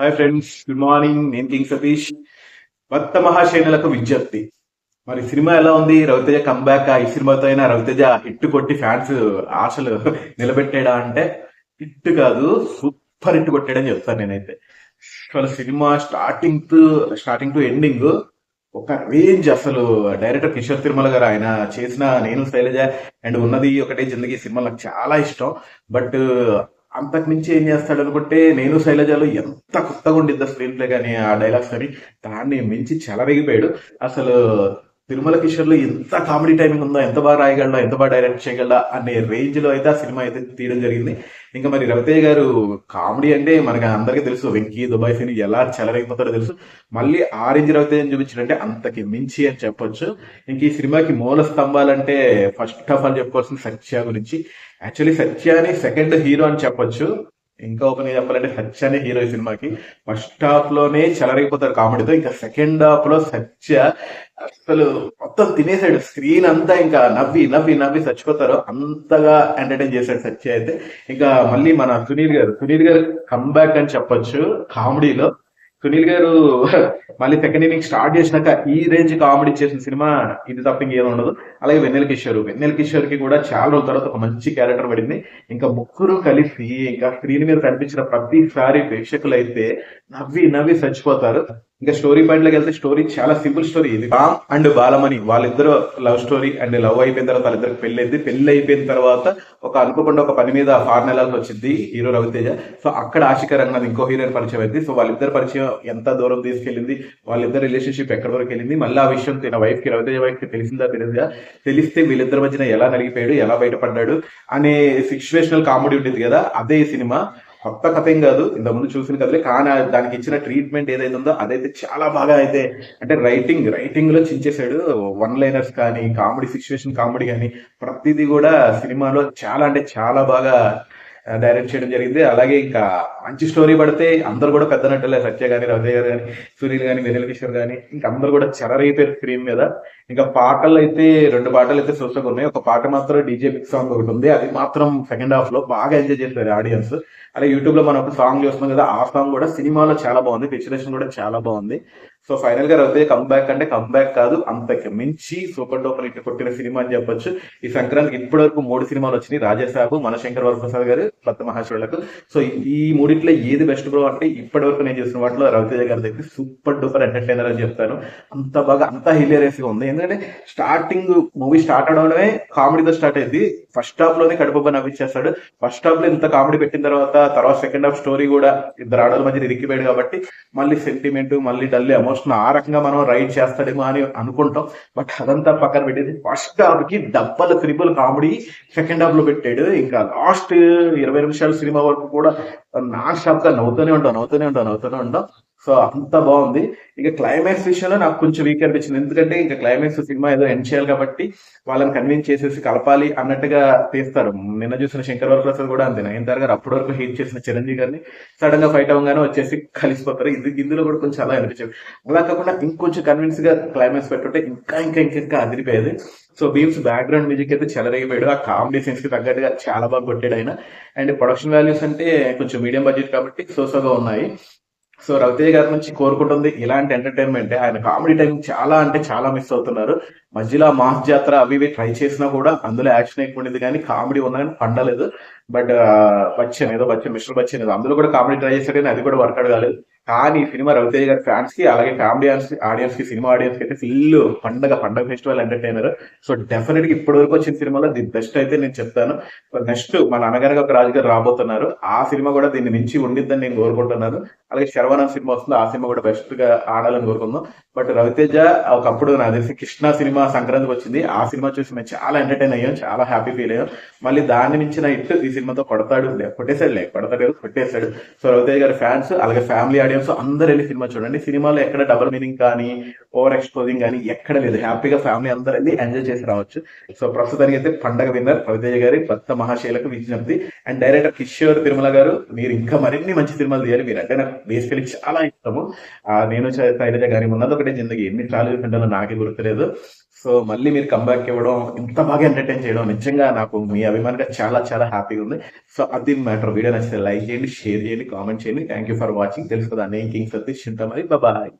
Hi friends, good morning. నేను king Satish. భక్త మహాశైనులకు విజ్ఞప్తి. మరి సినిమా ఎలా ఉంది? రవితేజ కంబ్యాక్. ఈ సినిమాతో అయినా రవితేజ హిట్ కొట్టి ఫ్యాన్స్ ఆశలు నిలబెట్టాడా అంటే హిట్ కాదు, సూపర్ హిట్ కొట్టాడని చెప్తాను నేనైతే. అసలు సినిమా స్టార్టింగ్ టు ఎండింగ్ ఒక రేంజ్. అసలు డైరెక్టర్ కిషోర్ తిరుమల గారు ఆయన చేసిన నేను శైలజ అండ్ ఉన్నది ఒకటే జిందగీ సినిమా నాకు చాలా ఇష్టం. బట్ అంతకు మించి ఏం చేస్తాడు అనుకుంటే నేను శైలజలో ఎంత కొత్తగా ఉండిద్ది స్క్రీన్ ప్లే కానీ ఆ డైలాగ్స్ కానీ దాన్ని మించి చెలరేగిపోయాడు. అసలు తిరుమల కిషోర్ లో ఎంత కామెడీ టైమింగ్ ఉందో, ఎంత బాగా రాయగలడా, ఎంత బాగా డైరెక్ట్ చేయగలడా అనే రేంజ్ లో అయితే ఆ సినిమా అయితే తీయడం జరిగింది. ఇంకా మరి రవితేజ గారు కామెడీ అంటే మనకి అందరికీ తెలుసు, వెంకీ దుబాయ్ సిని ఎలా చెలరైపోతారో తెలుసు. మళ్ళీ ఆ రేంజ్ రవితేజని చూపించారంటే అంతకి మించి అని చెప్పొచ్చు. ఇంక ఈ సినిమాకి మూల స్తంభాలంటే ఫస్ట్ ఆఫ్ ఆల్ చెప్పుకోవాల్సిన సత్య గురించి. యాక్చువల్లీ సత్యాని సెకండ్ హీరో అని చెప్పొచ్చు. ఇంకా ఓపెన్ చెప్పాలంటే సత్యనే హీరో ఈ సినిమాకి. ఫస్ట్ హాఫ్ లోనే చెలరైపోతారు కామెడీతో, ఇంకా సెకండ్ హాఫ్ లో సత్య అసలు మొత్తం తినేసాడు స్క్రీన్ అంతా. ఇంకా నవ్వి నవ్వి నవ్వి చచ్చిపోతారు, అంతగా ఎంటర్టైన్ చేశాడు సత్య అయితే. ఇంకా మళ్ళీ మన సునీల్ గారు కంబ్యాక్ అని చెప్పొచ్చు కామెడీలో. సునీల్ గారు మళ్ళీ సెకండ్ ఇన్నింగ్ స్టార్ట్ చేసినాక ఈ రేంజ్ కామెడీ చేసిన సినిమా ఇది తప్ప ఇంకేం ఉండదు. అలాగే వెన్నెల కిషోర్ కి కూడా చాలా రోజుల తర్వాత ఒక మంచి క్యారెక్టర్ పడింది. ఇంకా ముగ్గురు కలిసి ఇంకా స్క్రీన్ మీద కనిపించిన ప్రతిసారి ప్రేక్షకులు అయితే నవ్వి నవ్వి చచ్చిపోతారు. ఇంకా స్టోరీ పాయింట్ లోకి వెళ్తే స్టోరీ చాలా సింపుల్ స్టోరీ. ఇది రామ్ అండ్ బాలమణి వాళ్ళిద్దరు లవ్ స్టోరీ. అండ్ లవ్ అయిపోయిన తర్వాత వాళ్ళిద్దరికి పెళ్లి అయిపోయిన తర్వాత అనుకోకుండా ఒక పని మీద ఫారెన్ వెళ్ళాల్సి వచ్చింది హీరో రవితేజ. సో అక్కడ ఆశిక రంగనాథ్ ఇంకో హీరోయిన్ పరిచయం అయింది. సో వాళ్ళిద్దరు పరిచయం ఎంత దూరం తీసుకెళ్ళింది, వాళ్ళిద్దరు రిలేషన్షిప్ ఎక్కడి వరకు వెళ్ళింది, మళ్ళీ ఆ విషయం తన వైఫ్ కి రవితేజ వైఫ్ కి తెలిసిందా, తెలిస్తే వీళ్ళిద్దరి మధ్యన ఎలా నలిగిపోయాడు, ఎలా బయటపడ్డాడు అనే సిచ్యువేషనల్ కామెడీ ఉండేది కదా, అదే ఈ సినిమా. కొత్త కథ ఏం కాదు, ఇంతకుముందు చూసిన కథలే, కానీ దానికి ఇచ్చిన ట్రీట్మెంట్ ఏదైతే ఉందో అదైతే చాలా బాగా అయితే అంటే రైటింగ్ లో చించేశాడు. వన్ లైనర్స్ కానీ, కామెడీ సిచ్యువేషన్ కామెడీ కానీ ప్రతిదీ కూడా సినిమాలో చాలా అంటే చాలా బాగా డైరెక్ట్ చేయడం జరిగింది. అలాగే ఇంకా మంచి స్టోరీ పడితే అందరు కూడా పెద్ద నటులే, సత్య గాని, రవితేజ గారు కానీ, సునీల్ గాని, వెన్నెల కిషోర్ గాని, ఇంకా అందరు కూడా చెలరైపోయారు స్క్రీన్ మీద. ఇంకా పాటలు అయితే 2 పాటలు అయితే సూపర్గా ఉన్నాయి. ఒక పాట మాత్రం డీజే బిగ్ సాంగ్ ఒకటి ఉంది, అది మాత్రం సెకండ్ హాఫ్ లో బాగా ఎంజాయ్ చేశారు ఆడియన్స్. అలాగే యూట్యూబ్ లో మనం ఒక సాంగ్ చూస్తున్నాం కదా, ఆ సాంగ్ కూడా సినిమాలో చాలా బాగుంది, పిక్చరేషన్ కూడా చాలా బాగుంది. సో ఫైనల్ గా రవితేజ కంబ్యాక్ అంటే కంబ్యాక్ కాదు, అంతకు మించి సూపర్ డూపర్ హిట్ కొట్టిన సినిమా అని చెప్పొచ్చు. ఈ సంక్రాంతికి ఇప్పటి వరకు 3 సినిమాలు వచ్చినాయి, రాజాసాబు, మనశంకర్ వరప్రసాద్ గారు, భక్త మహాశివులకు. సో ఈ మూడిట్లో ఏది బెస్ట్ బ్రో అంటే ఇప్పటి వరకు నేను చేసిన వాటిలో రవితేజ గారి దగ్గర సూపర్ డూపర్ ఎంటర్టైనర్ అని చెప్తాను. అంత బాగా అంత హిలేరియస్ గా ఉంది. ఎందుకంటే మూవీ స్టార్ట్ అవడమే కామెడీతో స్టార్ట్ అయింది. ఫస్ట్ హాఫ్ లోనే కడుపుబ్బ నవ్విచ్చేస్తాడు. ఫస్ట్ హాఫ్ లో ఇంత కామెడీ పెట్టిన తర్వాత సెకండ్ హాఫ్ స్టోరీ కూడా ఇద్దరు ఆడల మధ్య ఇరిక్కిపోయాడు కాబట్టి మళ్ళీ సెంటిమెంట్, మళ్ళీ డల్ ఎమోషన్ ఆ రకంగా మనం రైడ్ చేస్తాడేమో అని అనుకుంటాం. బట్ అదంతా పక్కన పెట్టేది ఫస్ట్ హాఫ్ కి డబ్బల్ త్రిబుల్ కామెడీ సెకండ్ హాఫ్ లో పెట్టాడు. ఇంకా లాస్ట్ 20 నిమిషాల సినిమా వరకు కూడా నాన్ స్టాప్ గా నవ్వుతూనే ఉంటాం. సో అంత బాగుంది. ఇక క్లైమాక్స్ విషయంలో నాకు కొంచెం వీక్ అనిపించింది. ఎందుకంటే ఇంకా క్లైమాక్స్ సినిమా ఏదో ఎండ్ చేయాలి కాబట్టి వాళ్ళని కన్విన్స్ చేసేసి కలపాలి అన్నట్టుగా తీస్తారు. నిన్న చూసిన శంకర్ వరప్రసాద్ కూడా అంతే, నయనతార గారు అప్పటి వరకు హీట్ చేసిన చిరంజీవి గారిని సడన్ గా ఫైట్ అవ్వగానే వచ్చేసి కలిసిపోతారు. ఇందులో కూడా కొంచెం అలా అనిపించింది. అలా కాకుండా ఇంకొంచెం కన్విన్స్ గా క్లైమాక్స్ పెట్టుంటే ఇంకా అదిరిపోయేది. సో బీమ్స్ బ్యాక్గ్రౌండ్ మ్యూజిక్ అయితే చెలరేగిపోయాడు. ఆ కామెడీ సీన్స్ కి తగ్గట్టుగా చాలా బాగా కొట్టాడు ఆయన. అండ్ ప్రొడక్షన్ వాల్యూస్ అంటే కొంచెం మీడియం బడ్జెట్ కాబట్టి సోసోగా ఉన్నాయి. సో రవితేజ గారి నుంచి కోరుకుంటుంది ఇలాంటి ఎంటర్టైన్మెంట్. ఆయన కామెడీ టైం చాలా అంటే చాలా మిస్ అవుతున్నారు. మధ్యలో మాస్ జాతర అవి ఇవి ట్రై చేసినా కూడా అందులో యాక్షన్ ఎక్కువ ఉండేది కానీ కామెడీ ఉందని పండలేదు. బట్ మిస్టర్ బచ్చన్ అందులో కూడా కామెడీ ట్రై చేశాడు కానీ అది కూడా వర్కౌట్ కాలేదు. కానీ ఈ సినిమా రవితేజ గారి ఫ్యాన్స్ కి, అలాగే ఫ్యామిలీ ఆడియన్స్ కి, సినిమా ఆడియన్స్ కి అయితే ఫుల్ పండగ ఫెస్టివల్ ఎంటర్టైనర్. సో డెఫినెట్ గా ఇప్పటి వరకు వచ్చిన సినిమాలో ది బెస్ట్ అయితే నేను చెప్తాను. నెక్స్ట్ మన అనగనగా ఒక రాజు గారు రాబోతున్నారు, ఆ సినిమా కూడా దీన్ని మించి ఉండిద్దని నేను కోరుకుంటున్నాను. అలాగే శర్వణ సినిమా వస్తుంది, ఆ సినిమా కూడా బెస్ట్ గా ఆడాలని కోరుకుందాం. బట్ రవితేజ ఒకప్పుడు నాకు తెలిసి కృష్ణ సినిమా సంక్రాంతికి వచ్చింది, ఆ సినిమా చూసి మేము చాలా ఎంటర్టైన్ అయ్యాం, చాలా హ్యాపీ ఫీల్ అయ్యాం. మళ్ళీ దాన్ని మించిన హిట్ ఈ సినిమాతో కొట్టేశాడు. సో రవితేజ గారి ఫ్యాన్స్ అలాగే ఫ్యామిలీ ఆడియన్స్ అందరూ వెళ్ళి సినిమా చూడండి. సినిమాలో ఎక్కడ డబుల్ మీనింగ్ కానీ, ఓవర్ ఎక్స్పోజింగ్ కానీ ఎక్కడ లేదు. హ్యాపీగా ఫ్యామిలీ అందరూ వెళ్ళి ఎంజాయ్ చేసి రావచ్చు. సో ప్రస్తుతానికి అయితే పండగ విన్నర్ రవితేజ గారి భక్త మహాశైలకు విజ్ఞప్తి. అండ్ డైరెక్టర్ కిషోర్ తిరుమల గారు, మీరు ఇంకా మరిన్ని మంచి సినిమాలు తీయాలి. మీరు అంటే నాకు బేసికలీ చాలా ఇష్టము. నేను శైలజ గారి ఉన్నది ఒకటే జిందగీ ఎన్ని సార్లు చూసింటానో నాకే గుర్తులేదు. సో మళ్ళీ మీరు కంబ్యాక్ ఇవ్వడం, ఇంత బాగా ఎంటర్టైన్ చేయడం నిజంగా నాకు మీ అభిమానిగా చాలా చాలా హ్యాపీగా ఉంది. సో అది మ్యాటర్. వీడియో నచ్చితే లైక్ చేయండి, షేర్ చేయండి, కామెంట్ చేయండి. Thank you for watching. తెలుసు కదా, నేను కింగ్ సతీష్. ఉంటా మరి. బాయ్.